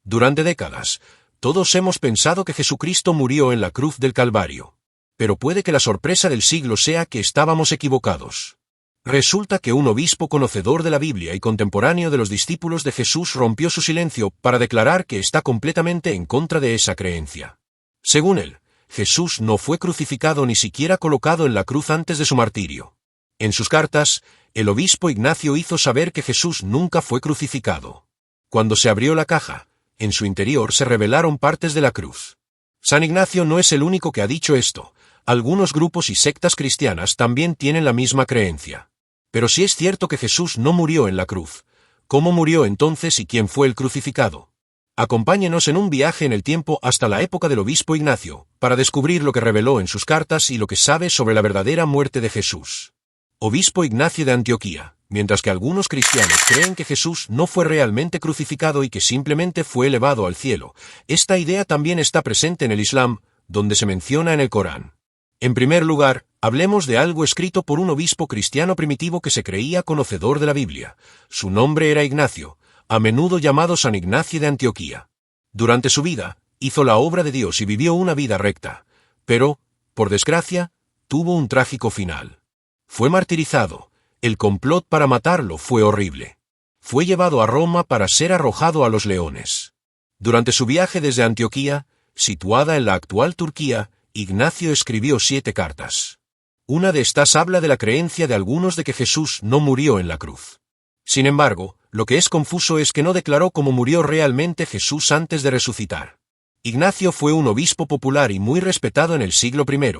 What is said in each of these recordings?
Durante décadas, todos hemos pensado que Jesucristo murió en la cruz del Calvario. Pero puede que la sorpresa del siglo sea que estábamos equivocados. Resulta que un obispo conocedor de la Biblia y contemporáneo de los discípulos de Jesús rompió su silencio para declarar que está completamente en contra de esa creencia. Según él, Jesús no fue crucificado ni siquiera colocado en la cruz antes de su martirio. En sus cartas, el obispo Ignacio hizo saber que Jesús nunca fue crucificado. Cuando se abrió la caja, en su interior se revelaron partes de la cruz. San Ignacio no es el único que ha dicho esto. Algunos grupos y sectas cristianas también tienen la misma creencia. Pero si es cierto que Jesús no murió en la cruz, ¿cómo murió entonces y quién fue el crucificado? Acompáñenos en un viaje en el tiempo hasta la época del obispo Ignacio, para descubrir lo que reveló en sus cartas y lo que sabe sobre la verdadera muerte de Jesús. Obispo Ignacio de Antioquía. Mientras que algunos cristianos creen que Jesús no fue realmente crucificado y que simplemente fue elevado al cielo, esta idea también está presente en el Islam, donde se menciona en el Corán. En primer lugar, hablemos de algo escrito por un obispo cristiano primitivo que se creía conocedor de la Biblia. Su nombre era Ignacio, a menudo llamado San Ignacio de Antioquía. Durante su vida, hizo la obra de Dios y vivió una vida recta, pero, por desgracia, tuvo un trágico final. Fue martirizado. El complot para matarlo fue horrible. Fue llevado a Roma para ser arrojado a los leones. Durante su viaje desde Antioquía, situada en la actual Turquía, Ignacio escribió 7 cartas. Una de estas habla de la creencia de algunos de que Jesús no murió en la cruz. Sin embargo, lo que es confuso es que no declaró cómo murió realmente Jesús antes de resucitar. Ignacio fue un obispo popular y muy respetado en el siglo I,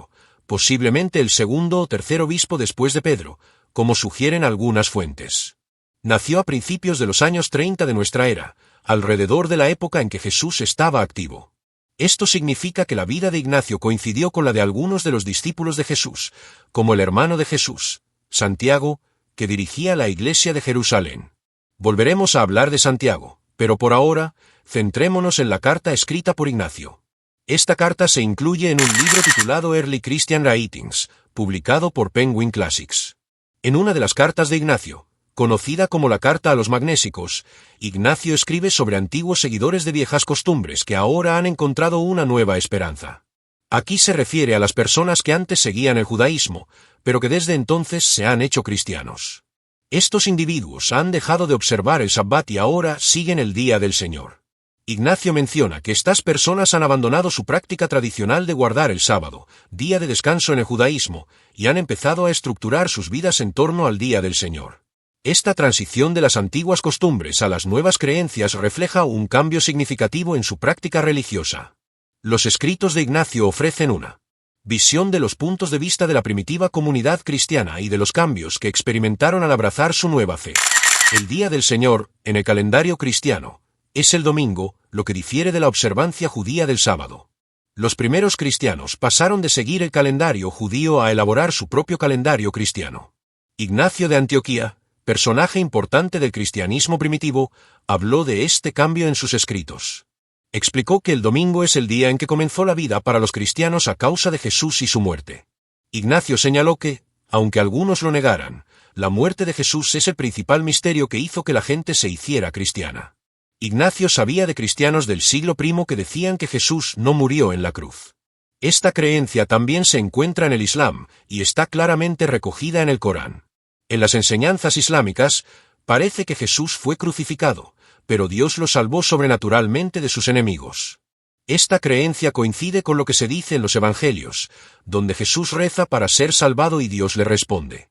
posiblemente el segundo o tercer obispo después de Pedro, como sugieren algunas fuentes. Nació a principios de los años 30 de nuestra era, alrededor de la época en que Jesús estaba activo. Esto significa que la vida de Ignacio coincidió con la de algunos de los discípulos de Jesús, como el hermano de Jesús, Santiago, que dirigía la iglesia de Jerusalén. Volveremos a hablar de Santiago, pero por ahora, centrémonos en la carta escrita por Ignacio. Esta carta se incluye en un libro titulado Early Christian Writings, publicado por Penguin Classics. En una de las cartas de Ignacio, conocida como la Carta a los Magnésicos, Ignacio escribe sobre antiguos seguidores de viejas costumbres que ahora han encontrado una nueva esperanza. Aquí se refiere a las personas que antes seguían el judaísmo, pero que desde entonces se han hecho cristianos. Estos individuos han dejado de observar el Sabbat y ahora siguen el Día del Señor. Ignacio menciona que estas personas han abandonado su práctica tradicional de guardar el sábado, día de descanso en el judaísmo, y han empezado a estructurar sus vidas en torno al Día del Señor. Esta transición de las antiguas costumbres a las nuevas creencias refleja un cambio significativo en su práctica religiosa. Los escritos de Ignacio ofrecen una visión de los puntos de vista de la primitiva comunidad cristiana y de los cambios que experimentaron al abrazar su nueva fe. El Día del Señor, en el calendario cristiano, es el domingo, lo que difiere de la observancia judía del sábado. Los primeros cristianos pasaron de seguir el calendario judío a elaborar su propio calendario cristiano. Ignacio de Antioquía, personaje importante del cristianismo primitivo, habló de este cambio en sus escritos. Explicó que el domingo es el día en que comenzó la vida para los cristianos a causa de Jesús y su muerte. Ignacio señaló que, aunque algunos lo negaran, la muerte de Jesús es el principal misterio que hizo que la gente se hiciera cristiana. Ignacio sabía de cristianos del siglo I que decían que Jesús no murió en la cruz. Esta creencia también se encuentra en el Islam, y está claramente recogida en el Corán. En las enseñanzas islámicas, parece que Jesús fue crucificado, pero Dios lo salvó sobrenaturalmente de sus enemigos. Esta creencia coincide con lo que se dice en los Evangelios, donde Jesús reza para ser salvado y Dios le responde.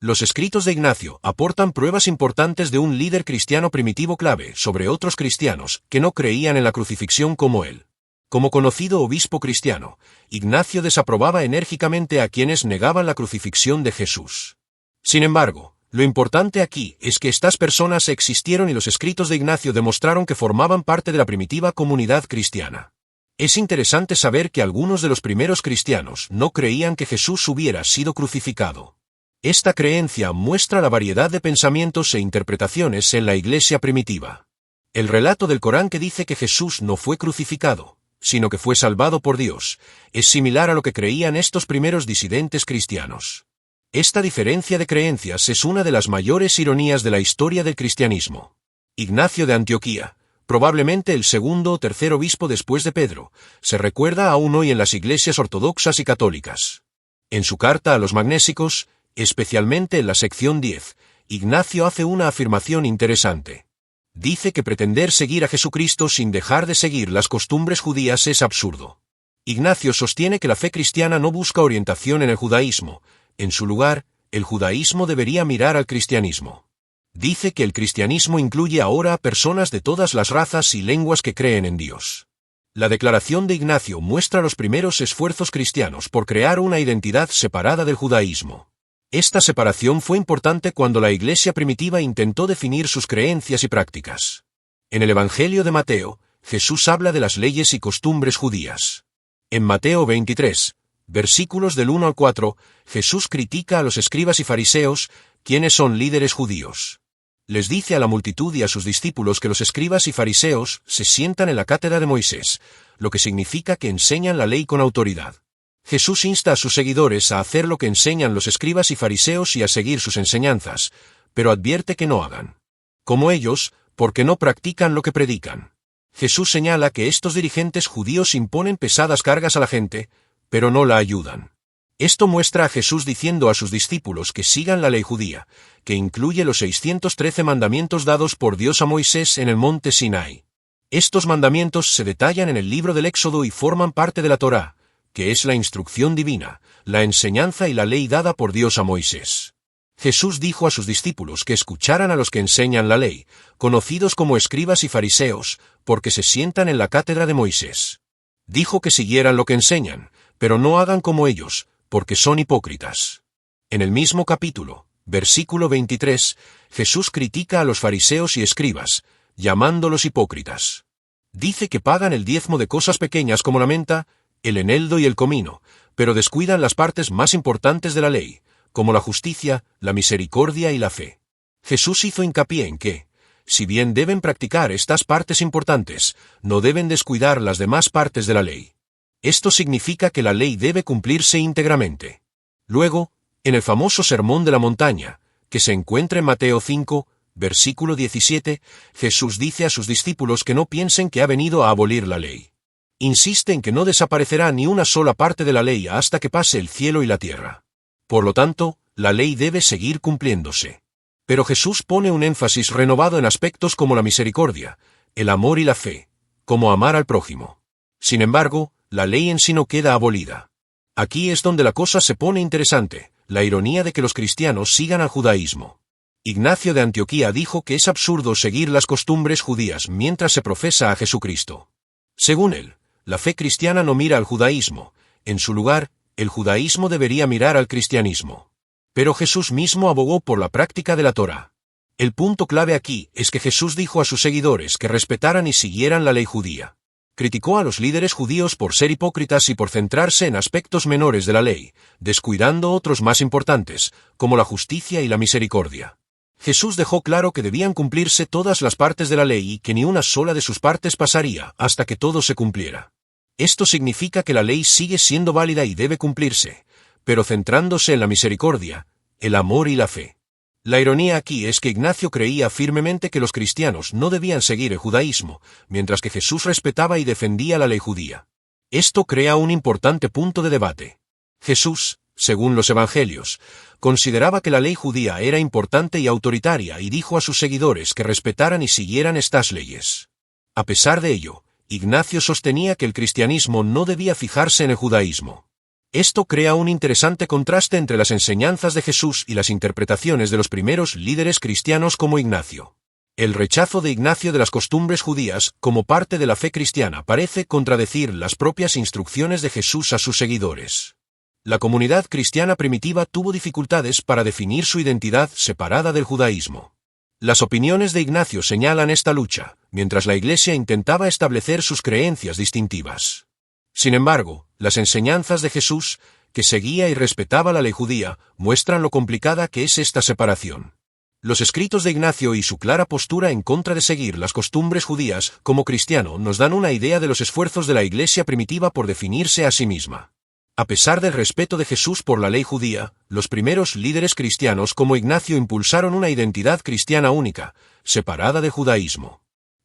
Los escritos de Ignacio aportan pruebas importantes de un líder cristiano primitivo clave sobre otros cristianos que no creían en la crucifixión como él. Como conocido obispo cristiano, Ignacio desaprobaba enérgicamente a quienes negaban la crucifixión de Jesús. Sin embargo, lo importante aquí es que estas personas existieron y los escritos de Ignacio demostraron que formaban parte de la primitiva comunidad cristiana. Es interesante saber que algunos de los primeros cristianos no creían que Jesús hubiera sido crucificado. Esta creencia muestra la variedad de pensamientos e interpretaciones en la iglesia primitiva. El relato del Corán que dice que Jesús no fue crucificado, sino que fue salvado por Dios, es similar a lo que creían estos primeros disidentes cristianos. Esta diferencia de creencias es una de las mayores ironías de la historia del cristianismo. Ignacio de Antioquía probablemente el segundo o tercer obispo después de Pedro, se recuerda aún hoy en las iglesias ortodoxas y católicas. En su carta a los magnésicos, especialmente en la sección 10, Ignacio hace una afirmación interesante. Dice que pretender seguir a Jesucristo sin dejar de seguir las costumbres judías es absurdo. Ignacio sostiene que la fe cristiana no busca orientación en el judaísmo. En su lugar, el judaísmo debería mirar al cristianismo. Dice que el cristianismo incluye ahora a personas de todas las razas y lenguas que creen en Dios. La declaración de Ignacio muestra los primeros esfuerzos cristianos por crear una identidad separada del judaísmo. Esta separación fue importante cuando la Iglesia primitiva intentó definir sus creencias y prácticas. En el Evangelio de Mateo, Jesús habla de las leyes y costumbres judías. En Mateo 23, versículos del 1 al 4, Jesús critica a los escribas y fariseos, quienes son líderes judíos. Les dice a la multitud y a sus discípulos que los escribas y fariseos se sientan en la cátedra de Moisés, lo que significa que enseñan la ley con autoridad. Jesús insta a sus seguidores a hacer lo que enseñan los escribas y fariseos y a seguir sus enseñanzas, pero advierte que no hagan como ellos, porque no practican lo que predican. Jesús señala que estos dirigentes judíos imponen pesadas cargas a la gente, pero no la ayudan. Esto muestra a Jesús diciendo a sus discípulos que sigan la ley judía, que incluye los 613 mandamientos dados por Dios a Moisés en el monte Sinai. Estos mandamientos se detallan en el libro del Éxodo y forman parte de la Torá, que es la instrucción divina, la enseñanza y la ley dada por Dios a Moisés. Jesús dijo a sus discípulos que escucharan a los que enseñan la ley, conocidos como escribas y fariseos, porque se sientan en la cátedra de Moisés. Dijo que siguieran lo que enseñan, pero no hagan como ellos, porque son hipócritas. En el mismo capítulo, versículo 23, Jesús critica a los fariseos y escribas, llamándolos hipócritas. Dice que pagan el diezmo de cosas pequeñas como la menta, el eneldo y el comino, pero descuidan las partes más importantes de la ley, como la justicia, la misericordia y la fe. Jesús hizo hincapié en que, si bien deben practicar estas partes importantes, no deben descuidar las demás partes de la ley. Esto significa que la ley debe cumplirse íntegramente. Luego, en el famoso Sermón de la Montaña, que se encuentra en Mateo 5, versículo 17, Jesús dice a sus discípulos que no piensen que ha venido a abolir la ley. Insiste en que no desaparecerá ni una sola parte de la ley hasta que pase el cielo y la tierra. Por lo tanto, la ley debe seguir cumpliéndose. Pero Jesús pone un énfasis renovado en aspectos como la misericordia, el amor y la fe, como amar al prójimo. Sin embargo, la ley en sí no queda abolida. Aquí es donde la cosa se pone interesante, la ironía de que los cristianos sigan al judaísmo. Ignacio de Antioquía dijo que es absurdo seguir las costumbres judías mientras se profesa a Jesucristo. Según él, la fe cristiana no mira al judaísmo, en su lugar, el judaísmo debería mirar al cristianismo. Pero Jesús mismo abogó por la práctica de la Torá. El punto clave aquí es que Jesús dijo a sus seguidores que respetaran y siguieran la ley judía. Criticó a los líderes judíos por ser hipócritas y por centrarse en aspectos menores de la ley, descuidando otros más importantes, como la justicia y la misericordia. Jesús dejó claro que debían cumplirse todas las partes de la ley y que ni una sola de sus partes pasaría hasta que todo se cumpliera. Esto significa que la ley sigue siendo válida y debe cumplirse, pero centrándose en la misericordia, el amor y la fe. La ironía aquí es que Ignacio creía firmemente que los cristianos no debían seguir el judaísmo, mientras que Jesús respetaba y defendía la ley judía. Esto crea un importante punto de debate. Jesús, según los evangelios, consideraba que la ley judía era importante y autoritaria y dijo a sus seguidores que respetaran y siguieran estas leyes. A pesar de ello, Ignacio sostenía que el cristianismo no debía fijarse en el judaísmo. Esto crea un interesante contraste entre las enseñanzas de Jesús y las interpretaciones de los primeros líderes cristianos como Ignacio. El rechazo de Ignacio de las costumbres judías como parte de la fe cristiana parece contradecir las propias instrucciones de Jesús a sus seguidores. La comunidad cristiana primitiva tuvo dificultades para definir su identidad separada del judaísmo. Las opiniones de Ignacio señalan esta lucha, mientras la Iglesia intentaba establecer sus creencias distintivas. Sin embargo, las enseñanzas de Jesús, que seguía y respetaba la ley judía, muestran lo complicada que es esta separación. Los escritos de Ignacio y su clara postura en contra de seguir las costumbres judías como cristiano nos dan una idea de los esfuerzos de la Iglesia primitiva por definirse a sí misma. A pesar del respeto de Jesús por la ley judía, los primeros líderes cristianos como Ignacio impulsaron una identidad cristiana única, separada del judaísmo.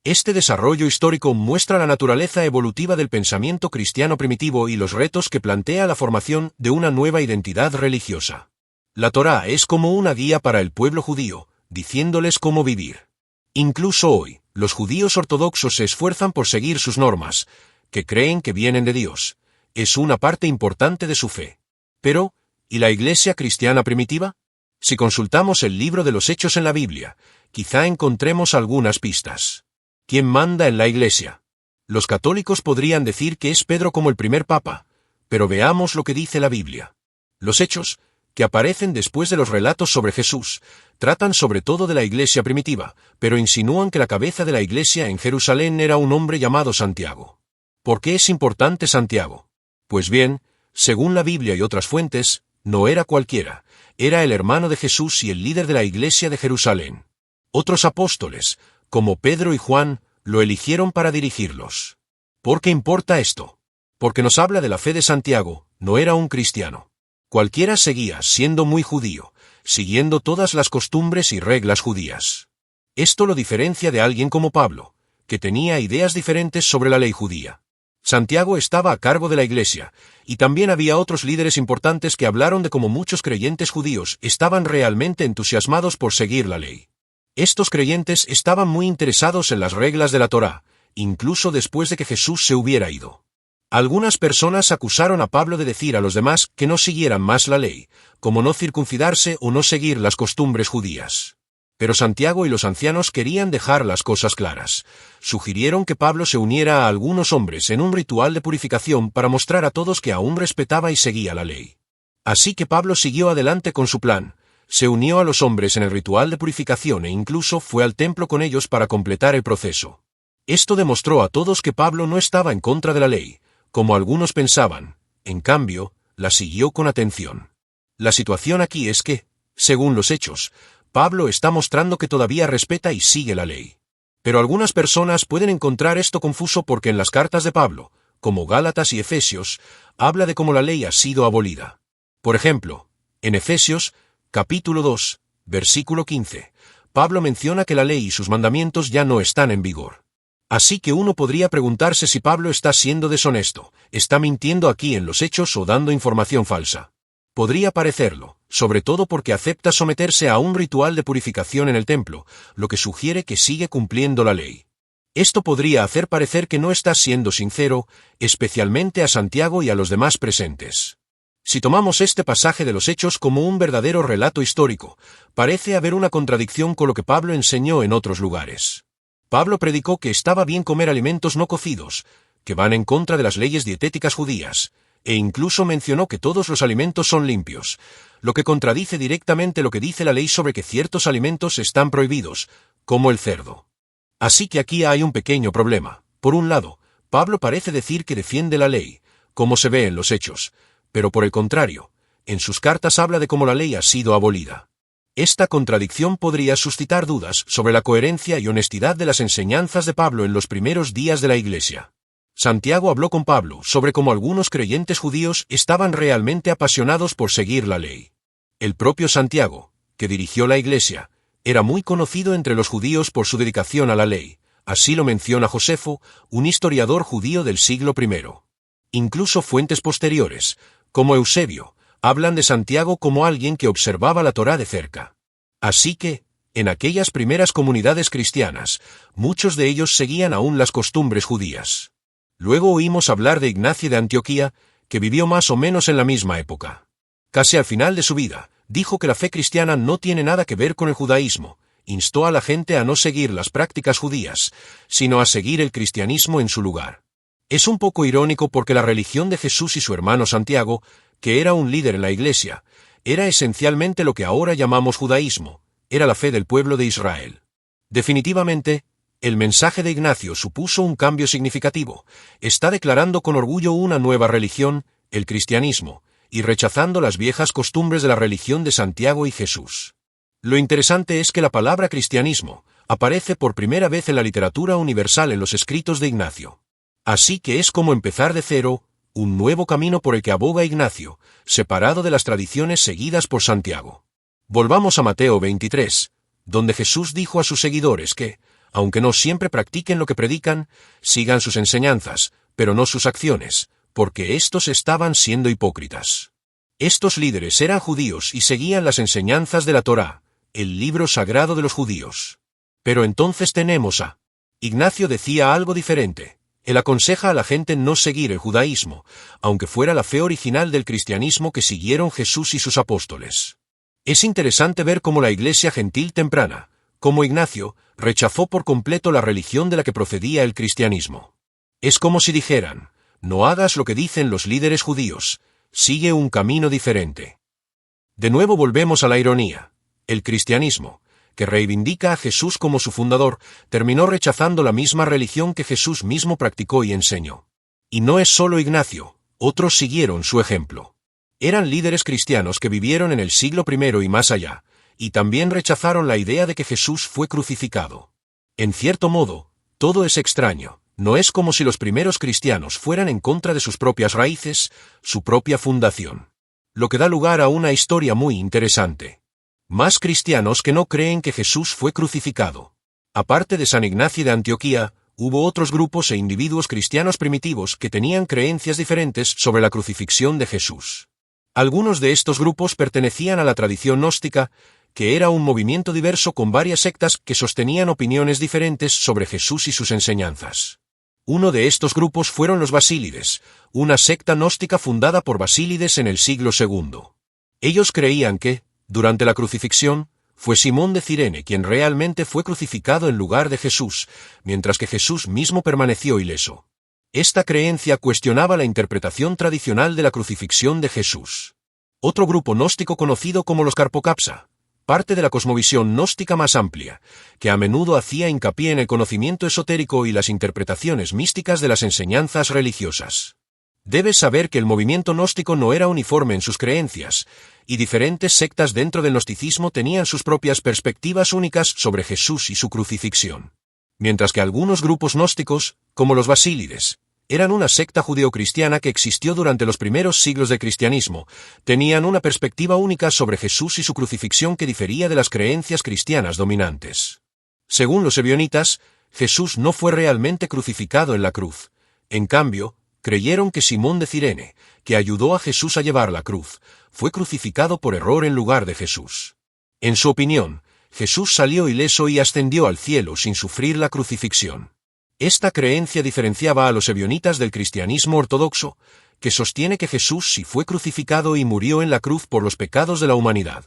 Este desarrollo histórico muestra la naturaleza evolutiva del pensamiento cristiano primitivo y los retos que plantea la formación de una nueva identidad religiosa. La Torá es como una guía para el pueblo judío, diciéndoles cómo vivir. Incluso hoy, los judíos ortodoxos se esfuerzan por seguir sus normas, que creen que vienen de Dios. Es una parte importante de su fe. Pero, ¿y la Iglesia cristiana primitiva? Si consultamos el libro de los Hechos en la Biblia, quizá encontremos algunas pistas. ¿Quién manda en la Iglesia? Los católicos podrían decir que es Pedro como el primer papa, pero veamos lo que dice la Biblia. Los Hechos, que aparecen después de los relatos sobre Jesús, tratan sobre todo de la Iglesia primitiva, pero insinúan que la cabeza de la Iglesia en Jerusalén era un hombre llamado Santiago. ¿Por qué es importante Santiago? Pues bien, según la Biblia y otras fuentes, no era cualquiera, era el hermano de Jesús y el líder de la Iglesia de Jerusalén. Otros apóstoles, como Pedro y Juan, lo eligieron para dirigirlos. ¿Por qué importa esto? Porque nos habla de la fe de Santiago, no era un cristiano. Cualquiera seguía siendo muy judío, siguiendo todas las costumbres y reglas judías. Esto lo diferencia de alguien como Pablo, que tenía ideas diferentes sobre la ley judía. Santiago estaba a cargo de la Iglesia, y también había otros líderes importantes que hablaron de cómo muchos creyentes judíos estaban realmente entusiasmados por seguir la ley. Estos creyentes estaban muy interesados en las reglas de la Torá, incluso después de que Jesús se hubiera ido. Algunas personas acusaron a Pablo de decir a los demás que no siguieran más la ley, como no circuncidarse o no seguir las costumbres judías. Pero Santiago y los ancianos querían dejar las cosas claras. Sugirieron que Pablo se uniera a algunos hombres en un ritual de purificación para mostrar a todos que aún respetaba y seguía la ley. Así que Pablo siguió adelante con su plan. Se unió a los hombres en el ritual de purificación e incluso fue al templo con ellos para completar el proceso. Esto demostró a todos que Pablo no estaba en contra de la ley, como algunos pensaban, en cambio, la siguió con atención. La situación aquí es que, según los Hechos, Pablo está mostrando que todavía respeta y sigue la ley. Pero algunas personas pueden encontrar esto confuso porque en las cartas de Pablo, como Gálatas y Efesios, habla de cómo la ley ha sido abolida. Por ejemplo, en Efesios, capítulo 2, versículo 15, Pablo menciona que la ley y sus mandamientos ya no están en vigor. Así que uno podría preguntarse si Pablo está siendo deshonesto, está mintiendo aquí en los Hechos o dando información falsa. Podría parecerlo, sobre todo porque acepta someterse a un ritual de purificación en el templo, lo que sugiere que sigue cumpliendo la ley. Esto podría hacer parecer que no está siendo sincero, especialmente a Santiago y a los demás presentes. Si tomamos este pasaje de los Hechos como un verdadero relato histórico, parece haber una contradicción con lo que Pablo enseñó en otros lugares. Pablo predicó que estaba bien comer alimentos no cocidos, que van en contra de las leyes dietéticas judías, e incluso mencionó que todos los alimentos son limpios, lo que contradice directamente lo que dice la ley sobre que ciertos alimentos están prohibidos, como el cerdo. Así que aquí hay un pequeño problema. Por un lado, Pablo parece decir que defiende la ley, como se ve en los Hechos, pero por el contrario, en sus cartas habla de cómo la ley ha sido abolida. Esta contradicción podría suscitar dudas sobre la coherencia y honestidad de las enseñanzas de Pablo en los primeros días de la Iglesia. Santiago habló con Pablo sobre cómo algunos creyentes judíos estaban realmente apasionados por seguir la ley. El propio Santiago, que dirigió la Iglesia, era muy conocido entre los judíos por su dedicación a la ley, así lo menciona Josefo, un historiador judío del siglo I. Incluso fuentes posteriores, como Eusebio, hablan de Santiago como alguien que observaba la Torá de cerca. Así que, en aquellas primeras comunidades cristianas, muchos de ellos seguían aún las costumbres judías. Luego oímos hablar de Ignacio de Antioquía, que vivió más o menos en la misma época. Casi al final de su vida, dijo que la fe cristiana no tiene nada que ver con el judaísmo, instó a la gente a no seguir las prácticas judías, sino a seguir el cristianismo en su lugar. Es un poco irónico porque la religión de Jesús y su hermano Santiago, que era un líder en la Iglesia, era esencialmente lo que ahora llamamos judaísmo, era la fe del pueblo de Israel. Definitivamente, el mensaje de Ignacio supuso un cambio significativo. Está declarando con orgullo una nueva religión, el cristianismo, y rechazando las viejas costumbres de la religión de Santiago y Jesús. Lo interesante es que la palabra cristianismo aparece por primera vez en la literatura universal en los escritos de Ignacio. Así que es como empezar de cero, un nuevo camino por el que aboga Ignacio, separado de las tradiciones seguidas por Santiago. Volvamos a Mateo 23, donde Jesús dijo a sus seguidores que, Aunque no siempre practiquen lo que predican, sigan sus enseñanzas, pero no sus acciones, porque estos estaban siendo hipócritas. Estos líderes eran judíos y seguían las enseñanzas de la Torá, el libro sagrado de los judíos. Pero entonces tenemos a Ignacio. Decía algo diferente. Él aconseja a la gente no seguir el judaísmo, aunque fuera la fe original del cristianismo que siguieron Jesús y sus apóstoles. Es interesante ver cómo la iglesia gentil temprana, como Ignacio, rechazó por completo la religión de la que procedía el cristianismo. Es como si dijeran: no hagas lo que dicen los líderes judíos, sigue un camino diferente. De nuevo volvemos a la ironía. El cristianismo, que reivindica a Jesús como su fundador, terminó rechazando la misma religión que Jesús mismo practicó y enseñó. Y no es solo Ignacio, otros siguieron su ejemplo. Eran líderes cristianos que vivieron en el siglo I y más allá, y también rechazaron la idea de que Jesús fue crucificado. En cierto modo, todo es extraño. No es como si los primeros cristianos fueran en contra de sus propias raíces, su propia fundación. Lo que da lugar a una historia muy interesante. Más cristianos que no creen que Jesús fue crucificado. Aparte de San Ignacio de Antioquía, hubo otros grupos e individuos cristianos primitivos que tenían creencias diferentes sobre la crucifixión de Jesús. Algunos de estos grupos pertenecían a la tradición gnóstica, que era un movimiento diverso con varias sectas que sostenían opiniones diferentes sobre Jesús y sus enseñanzas. Uno de estos grupos fueron los basílides, una secta gnóstica fundada por Basílides en el siglo II. Ellos creían que, durante la crucifixión, fue Simón de Cirene quien realmente fue crucificado en lugar de Jesús, mientras que Jesús mismo permaneció ileso. Esta creencia cuestionaba la interpretación tradicional de la crucifixión de Jesús. Otro grupo gnóstico conocido como los Carpocapsa, parte de la cosmovisión gnóstica más amplia, que a menudo hacía hincapié en el conocimiento esotérico y las interpretaciones místicas de las enseñanzas religiosas. Debes saber que el movimiento gnóstico no era uniforme en sus creencias, y diferentes sectas dentro del gnosticismo tenían sus propias perspectivas únicas sobre Jesús y su crucifixión. Mientras que algunos grupos gnósticos, como los basílides, eran una secta judeocristiana que existió durante los primeros siglos del cristianismo, tenían una perspectiva única sobre Jesús y su crucifixión que difería de las creencias cristianas dominantes. Según los ebionitas, Jesús no fue realmente crucificado en la cruz. En cambio, creyeron que Simón de Cirene, que ayudó a Jesús a llevar la cruz, fue crucificado por error en lugar de Jesús. En su opinión, Jesús salió ileso y ascendió al cielo sin sufrir la crucifixión. Esta creencia diferenciaba a los ebionitas del cristianismo ortodoxo, que sostiene que Jesús sí fue crucificado y murió en la cruz por los pecados de la humanidad.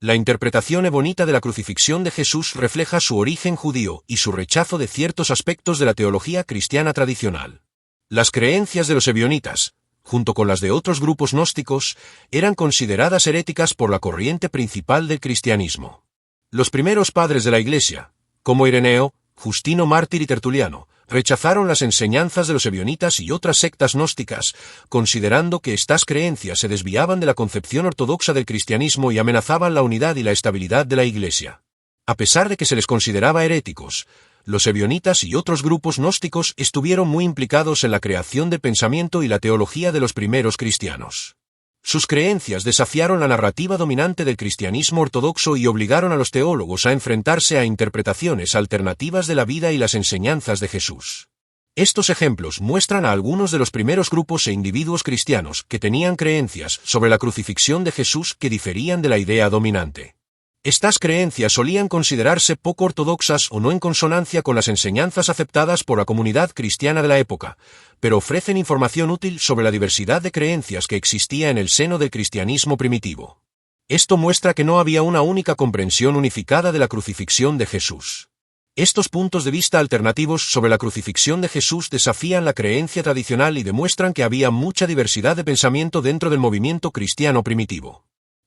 La interpretación ebonita de la crucifixión de Jesús refleja su origen judío y su rechazo de ciertos aspectos de la teología cristiana tradicional. Las creencias de los ebionitas, junto con las de otros grupos gnósticos, eran consideradas heréticas por la corriente principal del cristianismo. Los primeros padres de la Iglesia, como Ireneo, Justino Mártir y Tertuliano, rechazaron las enseñanzas de los ebionitas y otras sectas gnósticas, considerando que estas creencias se desviaban de la concepción ortodoxa del cristianismo y amenazaban la unidad y la estabilidad de la Iglesia. A pesar de que se les consideraba heréticos, los ebionitas y otros grupos gnósticos estuvieron muy implicados en la creación del pensamiento y la teología de los primeros cristianos. Sus creencias desafiaron la narrativa dominante del cristianismo ortodoxo y obligaron a los teólogos a enfrentarse a interpretaciones alternativas de la vida y las enseñanzas de Jesús. Estos ejemplos muestran a algunos de los primeros grupos e individuos cristianos que tenían creencias sobre la crucifixión de Jesús que diferían de la idea dominante. Estas creencias solían considerarse poco ortodoxas o no en consonancia con las enseñanzas aceptadas por la comunidad cristiana de la época, pero ofrecen información útil sobre la diversidad de creencias que existía en el seno del cristianismo primitivo. Esto muestra que no había una única comprensión unificada de la crucifixión de Jesús. Estos puntos de vista alternativos sobre la crucifixión de Jesús desafían la creencia tradicional y demuestran que había mucha diversidad de pensamiento dentro del movimiento cristiano primitivo.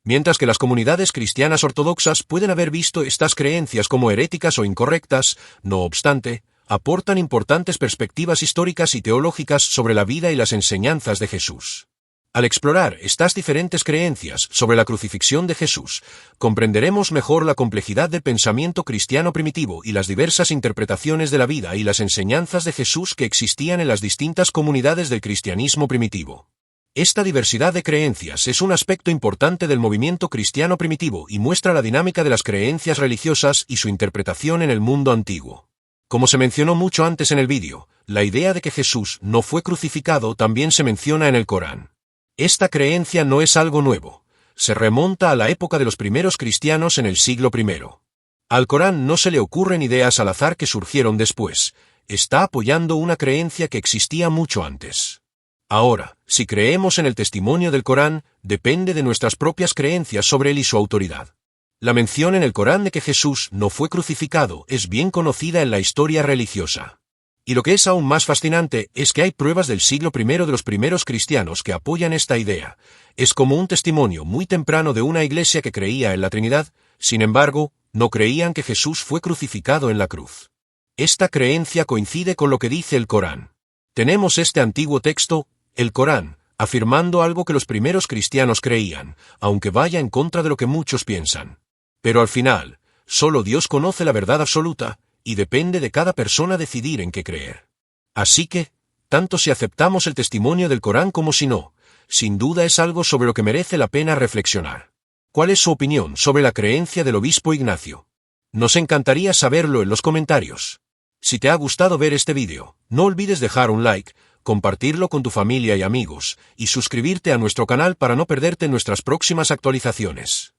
Mientras que las comunidades cristianas ortodoxas pueden haber visto estas creencias como heréticas o incorrectas, no obstante, aportan importantes perspectivas históricas y teológicas sobre la vida y las enseñanzas de Jesús. Al explorar estas diferentes creencias sobre la crucifixión de Jesús, comprenderemos mejor la complejidad del pensamiento cristiano primitivo y las diversas interpretaciones de la vida y las enseñanzas de Jesús que existían en las distintas comunidades del cristianismo primitivo. Esta diversidad de creencias es un aspecto importante del movimiento cristiano primitivo y muestra la dinámica de las creencias religiosas y su interpretación en el mundo antiguo. Como se mencionó mucho antes en el vídeo, la idea de que Jesús no fue crucificado también se menciona en el Corán. Esta creencia no es algo nuevo. Se remonta a la época de los primeros cristianos en el siglo I. Al Corán no se le ocurren ideas al azar que surgieron después. Está apoyando una creencia que existía mucho antes. Ahora, si creemos en el testimonio del Corán, depende de nuestras propias creencias sobre él y su autoridad. La mención en el Corán de que Jesús no fue crucificado es bien conocida en la historia religiosa. Y lo que es aún más fascinante es que hay pruebas del siglo I de los primeros cristianos que apoyan esta idea. Es como un testimonio muy temprano de una iglesia que creía en la Trinidad, sin embargo, no creían que Jesús fue crucificado en la cruz. Esta creencia coincide con lo que dice el Corán. Tenemos este antiguo texto, el Corán, afirmando algo que los primeros cristianos creían, aunque vaya en contra de lo que muchos piensan. Pero al final, solo Dios conoce la verdad absoluta, y depende de cada persona decidir en qué creer. Así que, tanto si aceptamos el testimonio del Corán como si no, sin duda es algo sobre lo que merece la pena reflexionar. ¿Cuál es su opinión sobre la creencia del obispo Ignacio? Nos encantaría saberlo en los comentarios. Si te ha gustado ver este vídeo, no olvides dejar un like, compartirlo con tu familia y amigos, y suscribirte a nuestro canal para no perderte nuestras próximas actualizaciones.